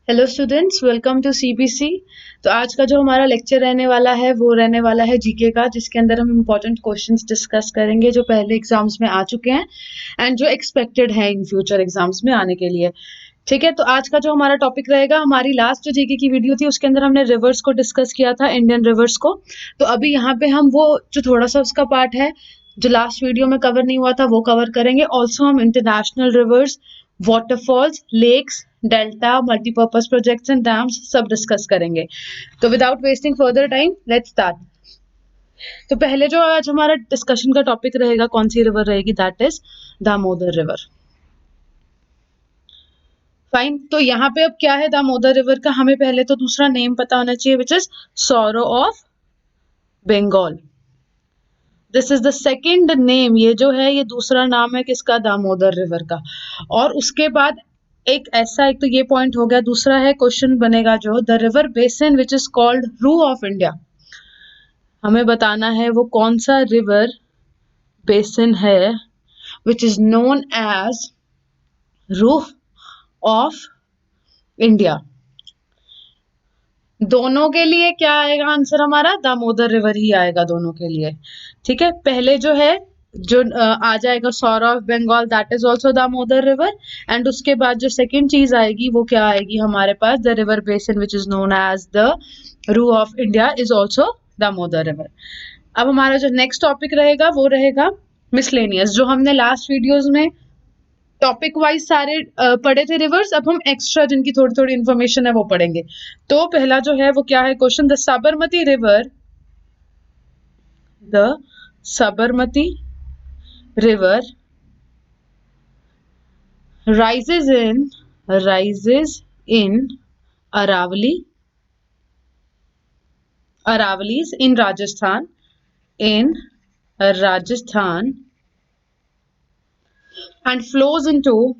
Hello students, welcome to CBC. तो आज का जो हमारा लेक्चर रहने वाला है वो रहने वाला है जीके का, जिसके अंदर हम इम्पोर्टेंट क्वेश्चंस डिस्कस करेंगे जो पहले एग्जाम्स में आ चुके हैं एंड जो एक्सपेक्टेड है इन फ्यूचर एग्जाम्स में आने के लिए। ठीक है, तो आज का जो हमारा टॉपिक रहेगा, हमारी लास्ट जो जीके की वीडियो थी उसके अंदर हमने रिवर्स को डिस्कस किया था, इंडियन रिवर्स को। तो अभी यहाँ पे हम वो जो थोड़ा सा उसका पार्ट है जो लास्ट वीडियो में कवर नहीं हुआ था वो कवर करेंगे। ऑल्सो हम international rivers, waterfalls, lakes, delta, multipurpose projects and dams सब डिस्कस करेंगे। तो without wasting further time let's start. तो पहले जो आज हमारा डिस्कशन का टॉपिक रहेगा, कौन सी रिवर रहेगी, that is Damodar river. Fine, तो यहाँ पे अब क्या है दामोदर रिवर का, हमें पहले तो दूसरा नेम पता होना चाहिए, which is sorrow of Bengal. This is the second name, ये जो है ये दूसरा नाम है किसका, दामोदर रिवर का। और उसके बाद एक ऐसा, एक तो ये पॉइंट हो गया, दूसरा है क्वेश्चन बनेगा जो the river basin which is called रू ऑफ इंडिया। हमें बताना है वो कौन सा रिवर बेसिन है विच इज नोन एज रू ऑफ इंडिया। दोनों के लिए क्या आएगा आंसर, हमारा दामोदर रिवर ही आएगा दोनों के लिए। ठीक है, पहले जो है जो आ जाएगा sorrow of Bengal, that is also Damodar river. And उसके बाद जो सेकंड चीज आएगी वो क्या आएगी हमारे पास, the river basin which is known as the Ruhr of India is also Damodar river. अब हमारा जो नेक्स्ट टॉपिक रहेगा वो रहेगा मिसलेनियस। जो हमने लास्ट वीडियोज में टॉपिक वाइज सारे पढ़े थे रिवर्स, अब हम एक्स्ट्रा जिनकी थोड़ी थोड़ी इंफॉर्मेशन है वो पढ़ेंगे। तो पहला जो है वो क्या है question, the Sabarmati river rises in Aravali's in Rajasthan and flows into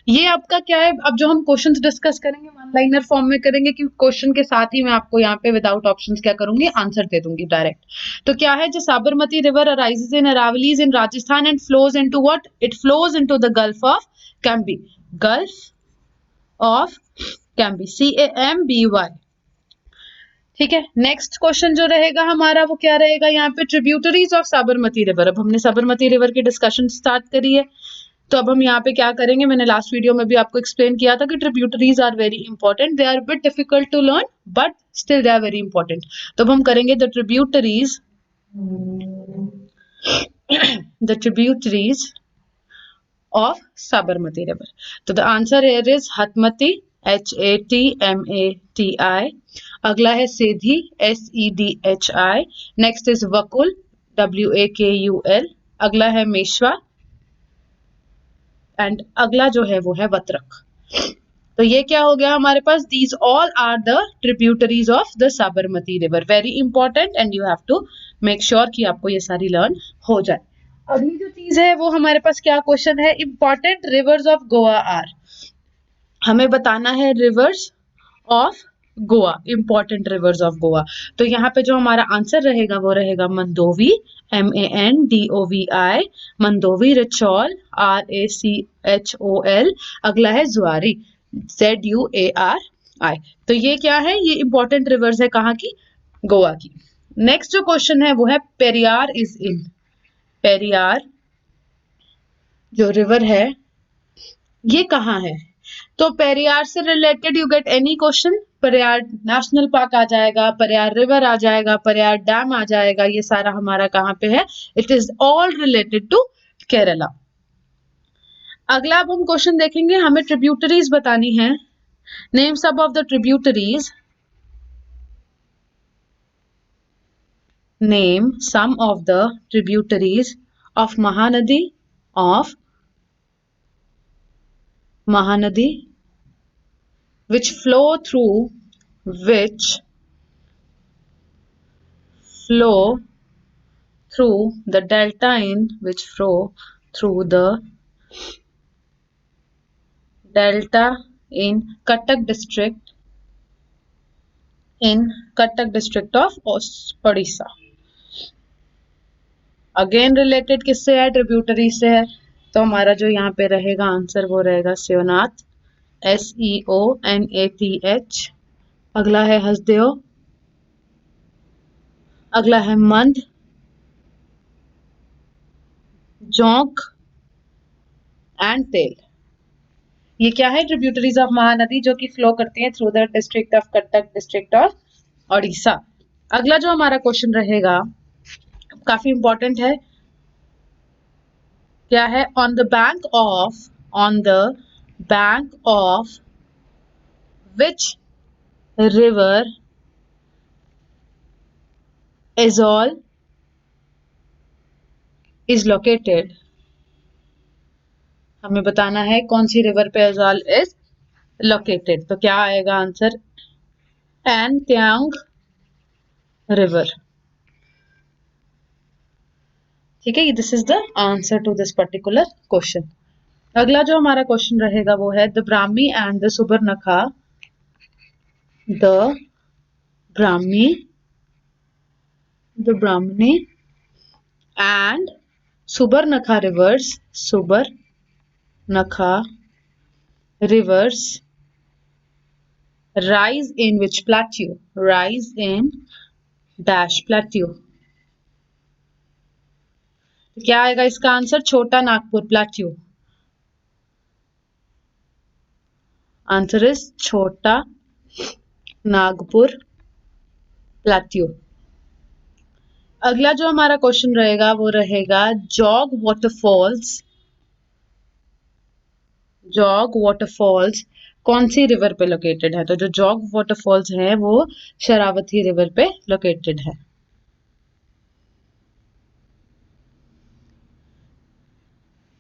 ये आपका क्या है, अब जो हम क्वेश्चंस डिस्कस करेंगे वन लाइनर फॉर्म में करेंगे, कि क्वेश्चन के साथ ही मैं आपको यहाँ पे विदाउट ऑप्शंस क्या करूंगी, आंसर दे दूंगी डायरेक्ट। तो क्या है, जो Sabarmati river arises in Aravallis in Rajasthan and flows into what, it flows into the gulf of Cambay, gulf of Cambay, CAMBY। ठीक है, नेक्स्ट क्वेश्चन जो रहेगा हमारा वो क्या रहेगा यहाँ पे, ट्रिब्यूटरीज ऑफ साबरमती रिवर। अब हमने साबरमती रिवर की डिस्कशन स्टार्ट करी है, तो अब हम यहाँ पे क्या करेंगे, मैंने लास्ट वीडियो में भी आपको एक्सप्लेन किया था कि tributaries are very important, they are bit difficult to learn but still they are very important. तो अब हम करेंगे the tributaries of Sabarmati river. तो the answer here is Hathmati, HATMATI। अगला है Sedhi, SEDHI। Next is Vakul, WAKUL। अगला है मेशवा एंड अगला जो है वो है वत्रक। तो ये क्या हो गया हमारे पास, these all are the tributaries of the Sabarmati river, very important and you have to make sure कि आपको ये सारी लर्न हो जाए। अगली जो चीज है वो हमारे पास क्या क्वेश्चन है, important rivers of Goa are. हमें बताना है rivers of Goa, important rivers of Goa. तो यहाँ पे जो हमारा आंसर रहेगा वो रहेगा मंदोवी, MANDOVI, मंदोवी, रचौल, RACHOL। अगला है जुआरी, ZUARI। तो ये क्या है, ये इंपॉर्टेंट रिवर्स है कहाँ की, गोवा की। नेक्स्ट जो क्वेश्चन है वो है पेरियार इज इन, पेरियार जो रिवर है ये कहाँ है। तो पेरियार से related you get any question, Periyar national park आ जाएगा, पेरियार रिवर आ जाएगा, पेरियार डैम आ जाएगा, ये सारा हमारा कहाँ पे है, it is all related to Kerala. अगला अब हम क्वेश्चन देखेंगे, हमें ट्रिब्यूटरीज बतानी है। Name some of the tributaries, name some of the tributaries of Mahanadi, of Mahanadi which flow through the delta in which flow through the delta in Cuttack district of Odisha। Again related किससे है, tributary से है। तो हमारा जो यहाँ पे रहेगा आंसर वो रहेगा सेवनाथ, SEONATH। अगला है हसदेव, अगला है मंद, जोंक एंड तेल। ये क्या है? ट्रिब्यूटरीज ऑफ महानदी जो कि फ्लो करती हैं through the district of Cuttack, district of Odisha. अगला जो हमारा क्वेश्चन रहेगा काफी इंपॉर्टेंट है, क्या है? On the bank of which river Aizawl is located. हमें बताना है कौन सी रिवर पे एजोल इज लोकेटेड। तो क्या आएगा आंसर? एन त्यांग रिवर। ठीक है, this is the answer to this particular question. अगला जो हमारा क्वेश्चन रहेगा वो है the Brahmi and the Subarnarekha, the Brahmi, the Brahmani and Subarnarekha rivers rise in which plateau? Rise in dash plateau। क्या आएगा इसका आंसर? छोटा नागपुर प्लेट्यू। आंसर इज छोटा नागपुर प्लेट्यू। अगला जो हमारा क्वेश्चन रहेगा वो रहेगा जॉग वाटरफॉल्स कौन सी रिवर पे लोकेटेड है? तो जो जॉग वाटरफॉल्स है वो शरावती रिवर पे लोकेटेड है।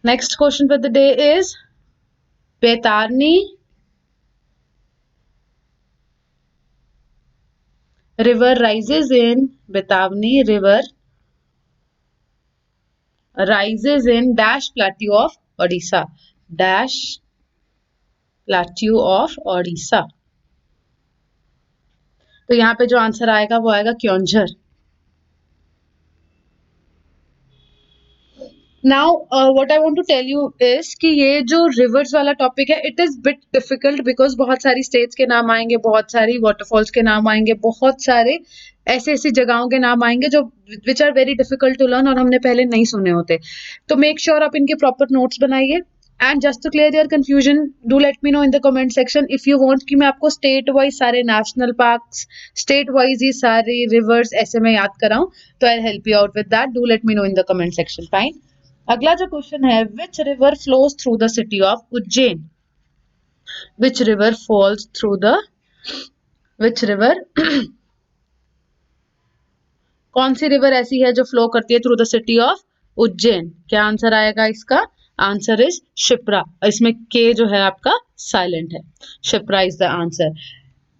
Next question for the day is Baitarani river rises in Betavani river rises in dash plateau of Odisha, dash plateau of Odisha। तो यहाँ पे जो आंसर आएगा वो आएगा Keonjhar. Now what I want to tell you is कि ये जो रिवर्स वाला टॉपिक है it is bit difficult because बहुत सारी स्टेट्स के नाम आएंगे, बहुत सारी वाटरफॉल्स के नाम आएंगे, बहुत सारे ऐसी जगहों के नाम आएंगे जो which are very difficult to learn और हमने पहले नहीं सुने होते। तो मेक श्योर आप इनके प्रॉपर नोट्स बनाइए। And just to clear your confusion do let me know in the comment section if you want कि मैं आपको स्टेट वाइज सारे नेशनल पार्क्स, स्टेट वाइज ही सारे रिवर्स ऐसे में याद कराऊं, तो I help you out with that. Do let me know in the comment section. Fine. अगला जो क्वेश्चन है which river flows through the city of Ujjain? Which river false through the which river कौन सी रिवर ऐसी है जो flow करती है through the city of Ujjain? क्या आंसर आएगा इसका? Answer is Shipra. इसमें के जो है आपका साइलेंट है। Shipra is the answer.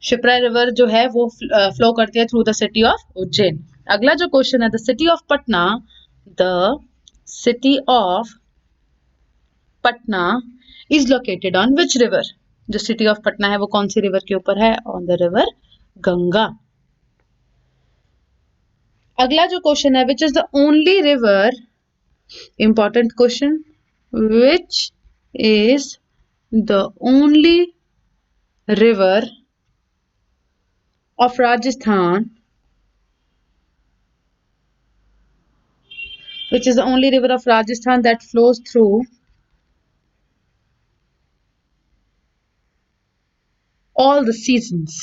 Shipra river जो है वो फ्लो करती है through the city of Ujjain. अगला जो क्वेश्चन है the city of Patna, the city of Patna is located on which river? जो सिटी ऑफ पटना है वो कौन सी रिवर के ऊपर है? On the river Ganga. अगला जो क्वेश्चन है which is the only river, important question, which is the only river of Rajasthan, which is the only river of Rajasthan that flows through all the seasons,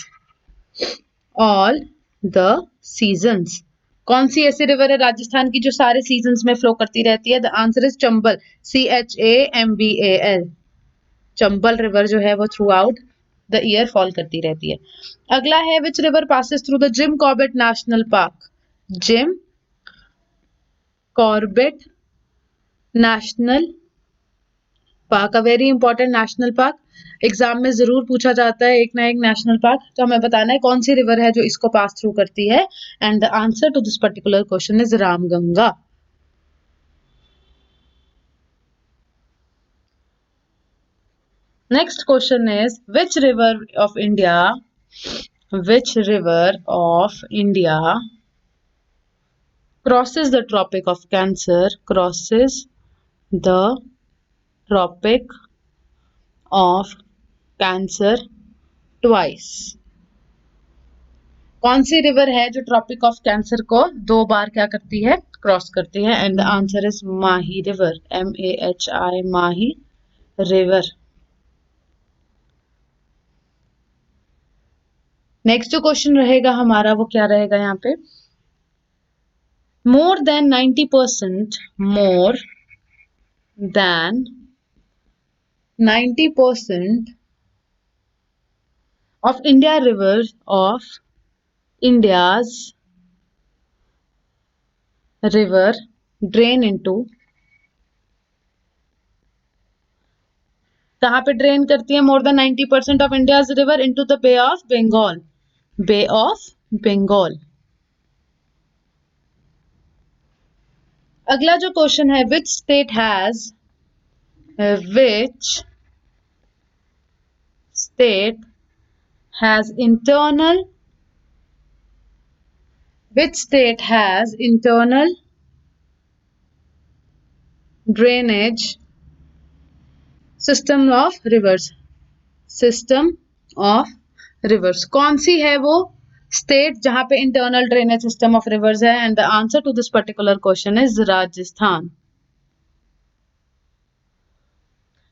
all the seasons। कौन सी ऐसी river है राजस्थान की जो सारे seasons में flow करती रहती है? The answer is Chambal, CHAMBAL। Chambal river जो है वो through out the year fall करती रहती है। अगला है which river passes through the Jim Corbett national park? Jim Corbett national park, a very important national park, exam में जरूर पूछा जाता है एक ना एक नेशनल पार्क। तो हमें बताना है कौन सी रिवर है जो इसको पास थ्रू करती है। And the answer to this particular question is Ramganga. Next question is which river of India crosses the tropic of Cancer, crosses the tropic of Cancer twice. कौन सी रिवर है जो ट्रॉपिक ऑफ कैंसर को 2 बार क्या करती है, क्रॉस करती है? And the answer is Mahi river, MAHI, Mahi river. Next जो क्वेश्चन रहेगा हमारा वो क्या रहेगा यहाँ पे? मोर than 90%, more than 90% of India's river drain into, कहाँ पे ड्रेन करती है more than 90% of India's river? Into the bay of Bengal, bay of Bengal. अगला जो क्वेश्चन है, which state has internal drainage system of rivers, कौन सी है वो स्टेट जहां पे internal drainage system of rivers है? And the answer to this particular question is Rajasthan.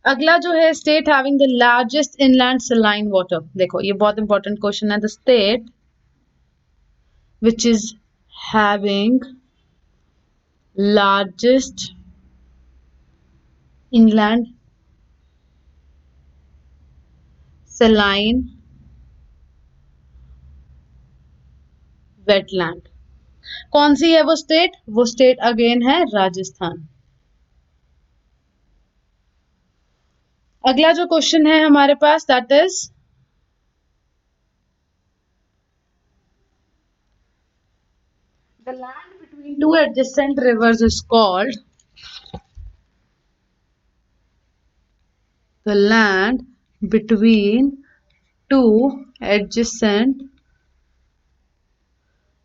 अगला जो है, state having the largest inland saline water. देखो ये बहुत इंपॉर्टेंट क्वेश्चन है। The state which is having largest inland saline wetland, कौन सी है वो स्टेट? वो स्टेट अगेन है राजस्थान। अगला जो क्वेश्चन है हमारे पास, that is the land between two adjacent rivers is called, the land between two adjacent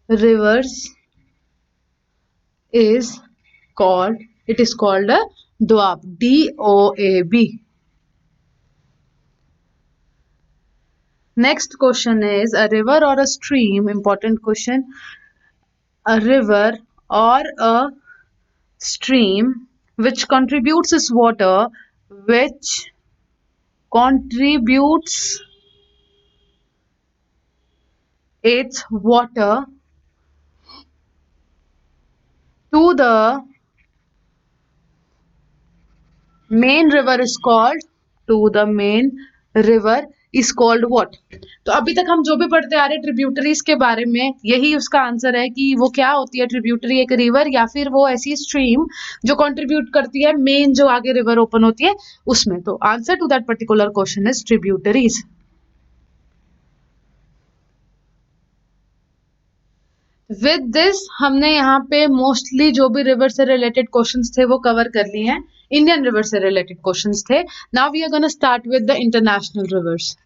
rivers is called, it is called a doab, DOAB. Next question is a river or a stream, important question, a river or a stream which contributes its water to the main river is called what? तो अभी तक हम जो भी पढ़ते आ रहे हैं tributaries के बारे में, यही उसका आंसर है कि वो क्या होती है ट्रिब्यूटरी, एक रिवर या फिर वो ऐसी स्ट्रीम जो कंट्रीब्यूट करती है मेन जो आगे रिवर ओपन होती है उसमें। तो answer to that particular question is tributaries. With this हमने यहाँ पे मोस्टली जो भी रिवर से रिलेटेड क्वेश्चंस थे वो कवर कर लिए हैं। इंडियन रिवर से रिलेटेड क्वेश्चंस थे। Now we are gonna start with the international rivers.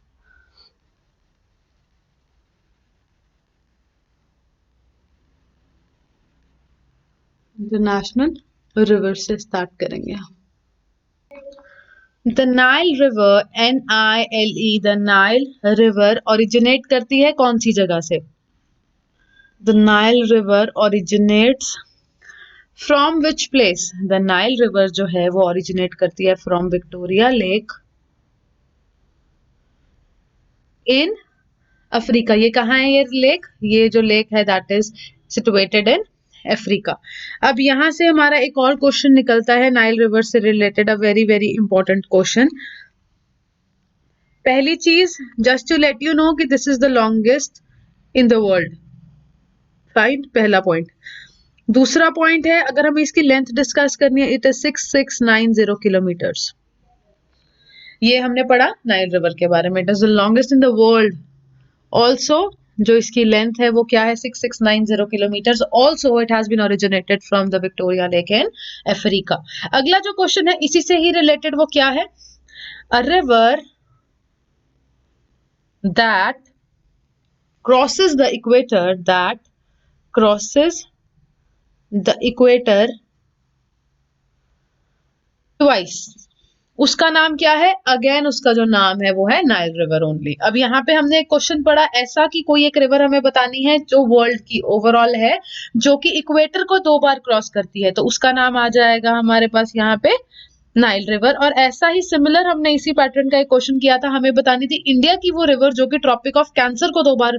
International river से स्टार्ट करेंगे। The Nile river, NILE, the Nile river originate करती है कौन सी जगह से? The Nile river originates from which place? The Nile river जो है वो ओरिजिनेट करती है from Victoria lake in Africa. ये कहाँ है ये लेक? ये जो लेक है that is situated in Africa. अब यहां से हमारा एक और क्वेश्चन निकलता है नाइल रिवर से related, a very very important question. पहली चीज, just to let you know कि this is the longest in the world, fine, पहला पॉइंट। दूसरा पॉइंट है, अगर हमें इसकी लेंथ डिस्कस करनी है, इट इज 6690 किलोमीटर्स। ये हमने पढ़ा नाइल रिवर के बारे में, it is the longest in the world. Also जो इसकी लेंथ है वो क्या है? 6690 kilometres. Also it has been originated from the Victoria lake in Africa. अगला जो क्वेश्चन है इसी से ही रिलेटेड, वो क्या है? A river that crosses the equator twice, उसका नाम क्या है? अगेन उसका जो नाम है वो है नाइल रिवर ओनली। अब यहाँ पे हमने एक क्वेश्चन पढ़ा ऐसा कि कोई एक रिवर हमें बतानी है जो वर्ल्ड की ओवरऑल है, जो कि इक्वेटर को 2 बार क्रॉस करती है, तो उसका नाम आ जाएगा हमारे पास यहाँ पे नाइल रिवर। और ऐसा ही सिमिलर हमने इसी पैटर्न का एक क्वेश्चन किया था, हमें बतानी थी इंडिया की वो रिवर जो कि ट्रॉपिक ऑफ कैंसर को 2 बार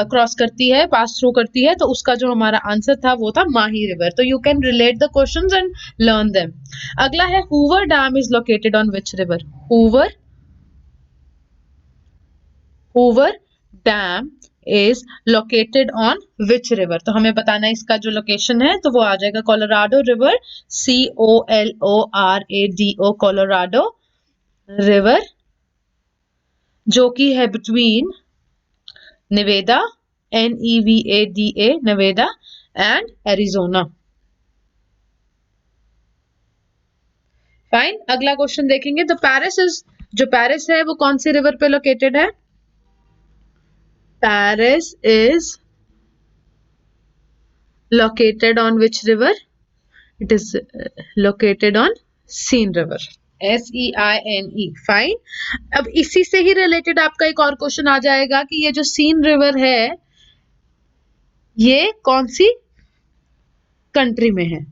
क्रॉस करती है, पास थ्रू करती है, तो उसका जो हमारा आंसर था वो था माही रिवर। तो you can relate the questions and learn them. अगला है Hoover dam is located on which river? Hoover Hoover dam is located on which river? तो हमें बताना है इसका जो लोकेशन है, तो वो आ जाएगा Colorado river, COLORADO, Colorado river, जो कि है between Nevada, NEVADA, Nevada and Arizona. Fine, अगला क्वेश्चन देखेंगे। द पेरिस इज, जो पेरिस है वो कौन सी रिवर पे लोकेटेड है? Paris is located on which river? It is located on Seine river, SEINE। Fine, अब इसी से ही रिलेटेड आपका एक और क्वेश्चन आ जाएगा कि ये जो सीन रिवर है ये कौन सी कंट्री में है?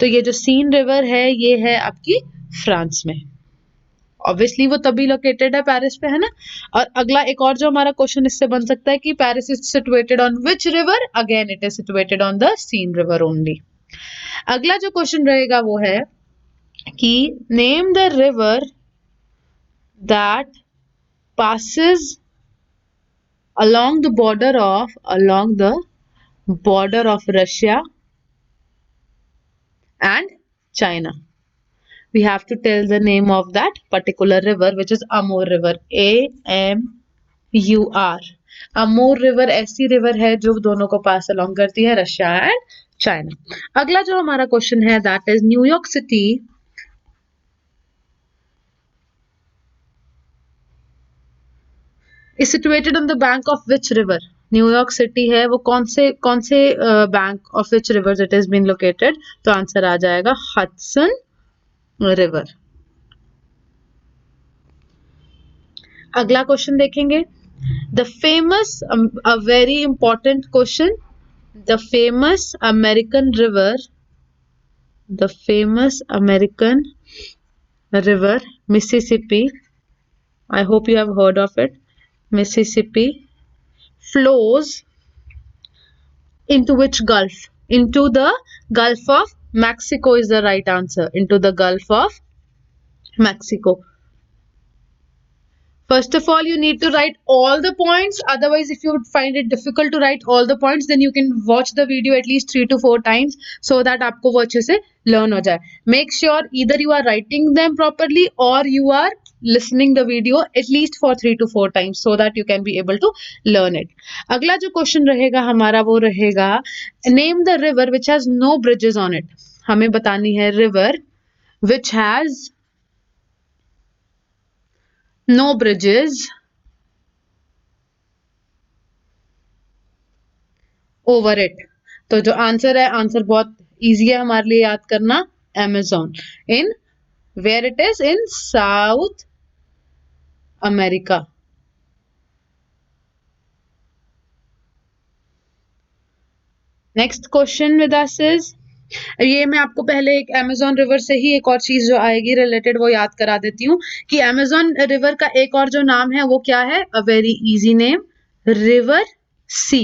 तो ये जो सीन रिवर है ये है आपकी फ्रांस में। ऑब्वियसली वो तभी लोकेटेड है पेरिस पे, है ना। और अगला एक और जो हमारा क्वेश्चन इससे बन सकता है कि Paris is situated on which river? Again it is situated on the Seine river only. अगला जो क्वेश्चन रहेगा वो है कि name the river that passes along the border of Russia and China. We have to tell the name of that particular river, which is Amur river, AMUR। Amur river ऐसी river है जो दोनों को पास along करती है, Russia and China. अगला जो हमारा क्वेश्चन है that is New York city is situated on the bank of which river? New York city है वो कौन से bank of which river it is been located? तो आंसर आ जाएगा हडसन रिवर। अगला क्वेश्चन देखेंगे। The famous, a very important question, the famous American river Mississippi, I hope you have heard of it, Mississippi, flows into which gulf? Into the Gulf of Mexico is the right answer. Into the Gulf of Mexico. First of all, you need to write all the points. Otherwise, if you find it difficult to write all the points, then you can watch the video at least 3 to 4 times so that आपको वो अच्छे से learn हो जाए. Make sure either you are writing them properly or you are listening the video at least for 3 to 4 times so that you can be able to learn it. अगला जो question रहेगा हमारा वो रहेगा name the river which has no bridges on it. हमें बतानी है river which has no bridges over it. तो जो आंसर है, आंसर बहुत इजी है हमारे लिए याद करना, Amazon। In where it is? In South America. Next question with us is, ये मैं आपको पहले एक अमेजोन रिवर से ही एक और चीज जो आएगी रिलेटेड वो याद करा देती हूँ कि अमेजोन रिवर का एक और जो नाम है वो क्या है? A very easy name, river sea.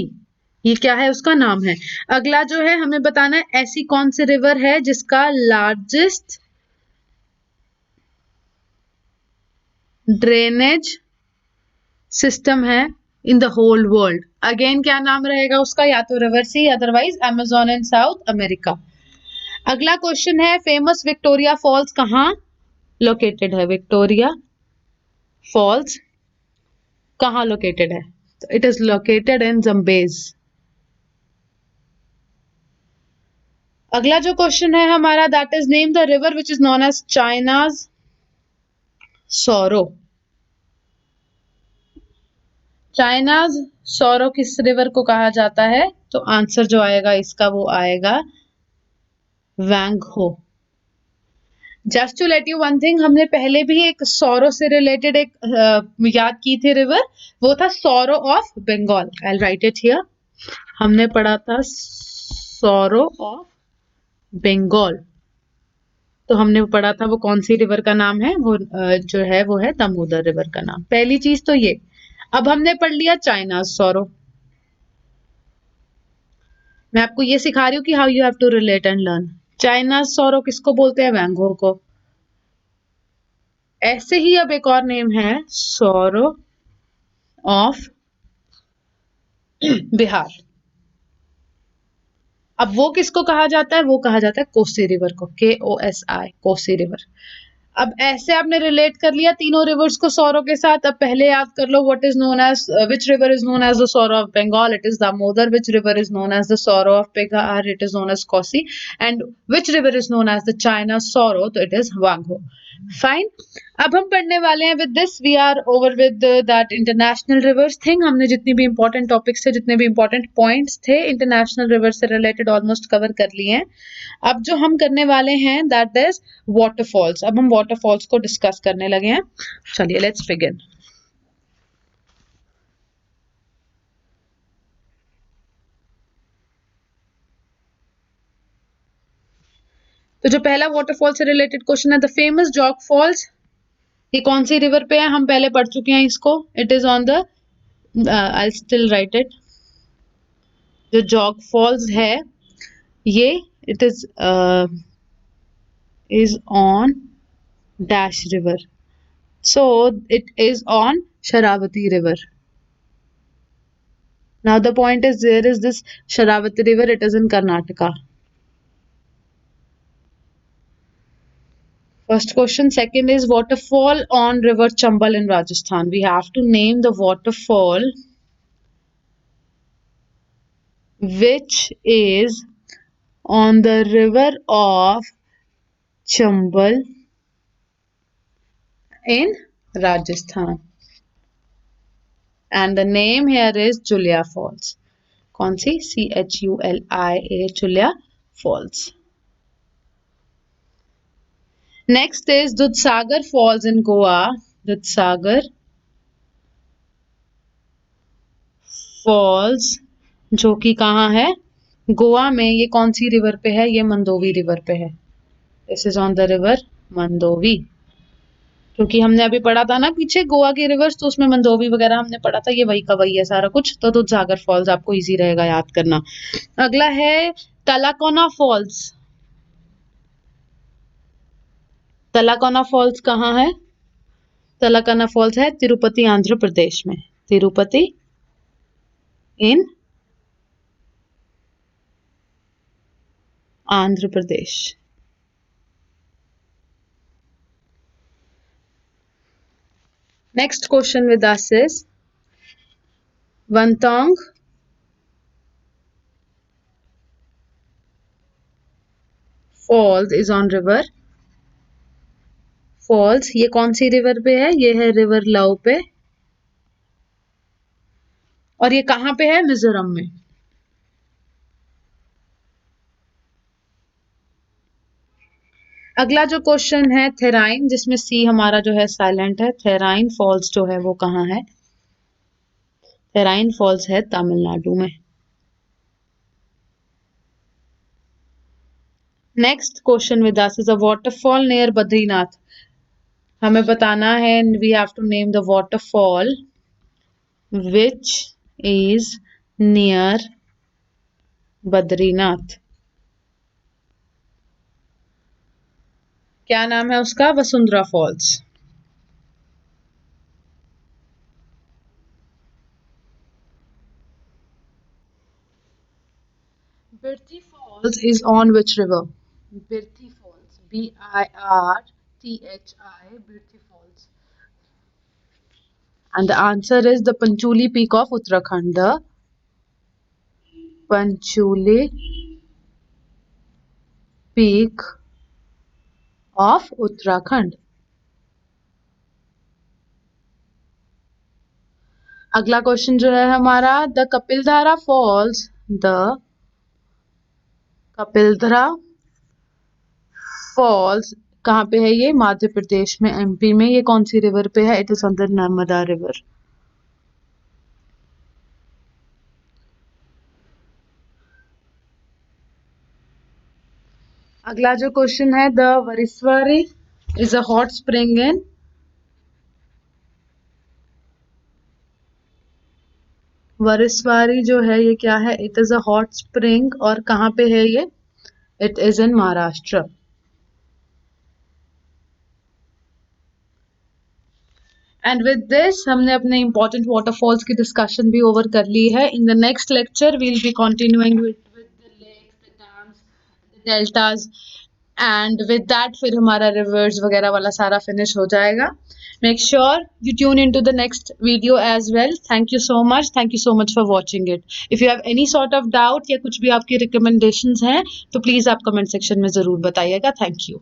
ये क्या है? उसका नाम है। अगला जो है हमें बताना है ऐसी कौन सी रिवर है जिसका लार्जेस्ट ड्रेनेज सिस्टम है in the whole world. Again क्या नाम रहेगा उसका? या तो river sea, otherwise Amazon in South America. अगला क्वेश्चन है फेमस विक्टोरिया फॉल्स कहाँ लोकेटेड है? विक्टोरिया फॉल्स कहाँ लोकेटेड है? It is located in Zambezi. अगला जो क्वेश्चन है हमारा that is name the river which is known as China's sorrow. China's sorrow किस रिवर को कहा जाता है? तो आंसर जो आएगा इसका वो आएगा Huang Ho. Just to let you one thing, हमने पहले भी एक सौरो से रिलेटेड एक याद की थी रिवर, वो था sorrow of Bengal. I write it here. हमने पढ़ा था सौरो ऑफ बंगाल। तो हमने पढ़ा था वो कौन सी रिवर का नाम है, वो जो है वो है दामोदर रिवर का नाम। पहली चीज तो ये। अब हमने पढ़ लिया चाइना सौरो। मैं आपको ये सिखा रही हूँ कि how you have to relate and learn. China sorrow किसको बोलते हैं? वैंगो को। ऐसे ही अब एक और नेम है सौरो ऑफ बिहार। अब वो किसको कहा जाता है? वो कहा जाता है कोसी रिवर को, KOSI, कोसी रिवर। अब ऐसे आपने रिलेट कर लिया तीनों रिवर्स को सौरो के साथ। अब पहले याद कर लो what is known as, which river is known as the sorrow of Bengal? It is Damodar. Which river is known as the sorrow of Bihar? It is known as Kosi. And which river is known as the China sorrow? तो it is Huang Ho. Fine. अब हम पढ़ने वाले हैं, with this we are over with that international rivers thing. हमने जितनी भी important topics थे, जितने भी इंपॉर्टेंट पॉइंट्स थे इंटरनेशनल रिवर से रिलेटेड, ऑलमोस्ट कवर कर लिए हैं। अब जो हम करने वाले हैं दैट इज वाटरफॉल्स। अब हम वाटरफॉल्स को डिस्कस करने लगे हैं। चलिए लेट्स बिगिन। तो जो पहला वाटरफॉल से रिलेटेड क्वेश्चन है, द फेमस जॉग फॉल्स, ये कौन सी रिवर पे है? हम पहले पढ़ चुके हैं इसको। It is on the, I still right it. जो जॉग फॉल्स है ये, it is on dash river. So it is on Sharavati river. Now the point is, there is this Sharavati river, it is in Karnataka. First question. Second is waterfall on river Chambal in Rajasthan. We have to name the waterfall which is on the river of Chambal in Rajasthan. And the name here is Julia Falls. कौन सी? CHULIA, Julia Falls. Next is Dudhsagar Falls in Goa. Dudhsagar Falls जो कि कहाँ है? गोवा में। ये कौन सी river पे है? ये मंदोवी रिवर पे है। This is on the river Mandovi. क्योंकि हमने अभी पढ़ा था ना पीछे गोवा के रिवर्स, तो उसमें मंदोवी वगैरह हमने पढ़ा था। ये वही का वही है सारा कुछ। तो दूधसागर फॉल्स आपको इजी रहेगा याद करना। अगला है तलाकोना फॉल्स। तलाकोना फॉल्स कहाँ है? तलाकोना फॉल्स है तिरुपति, आंध्र प्रदेश में। तिरुपति इन Andhra Pradesh. Next question with us is Vantong Falls is on river Falls। ये कौन सी रिवर पे है? ये है रिवर लव पे। और ये कहाँ पे है? मिजोरम में। अगला जो क्वेश्चन है थेराइन, जिसमें सी हमारा जो है साइलेंट है। थेराइन फॉल्स जो है वो कहाँ है? थेराइन फॉल्स है तमिलनाडु में। Next question with us is a waterfall near Badrinath. हमें बताना है, we have to name the waterfall which is near Badrinath. क्या नाम है उसका? Vasundhara falls. Birthi Falls is on which river? Birthi Falls, BIRTHI, Birthi Falls. And the answer is the Panchuli Peak of Uttarakhand. The Panchuli Peak of Uttarakhand. अगला question जो है हमारा, the Kapildhara falls, the Kapildhara falls कहाँ पे है ये? मध्य प्रदेश में, MP में। ये कौन सी रिवर पे है? It is on the Narmada river. अगला जो क्वेश्चन है, the Vajreshwari is a hot spring in. Vajreshwari जो है ये क्या है? It is a hot spring, और कहाँ पे है ये? It is in Maharashtra. And with this हमने अपने इंपॉर्टेंट वाटरफॉल्स की डिस्कशन भी ओवर कर ली है। In the next lecture will be continuing with the lakes, the dams, the deltas, and with that फिर हमारा रिवर्स वगैरह वाला सारा फिनिश हो जाएगा। Make sure you tune in to the next video as well. Thank you so much, thank you so much for watching it. If you have any sort of doubt या कुछ भी आपकी recommendations हैं तो please आप comment section में जरूर बताइएगा। Thank you.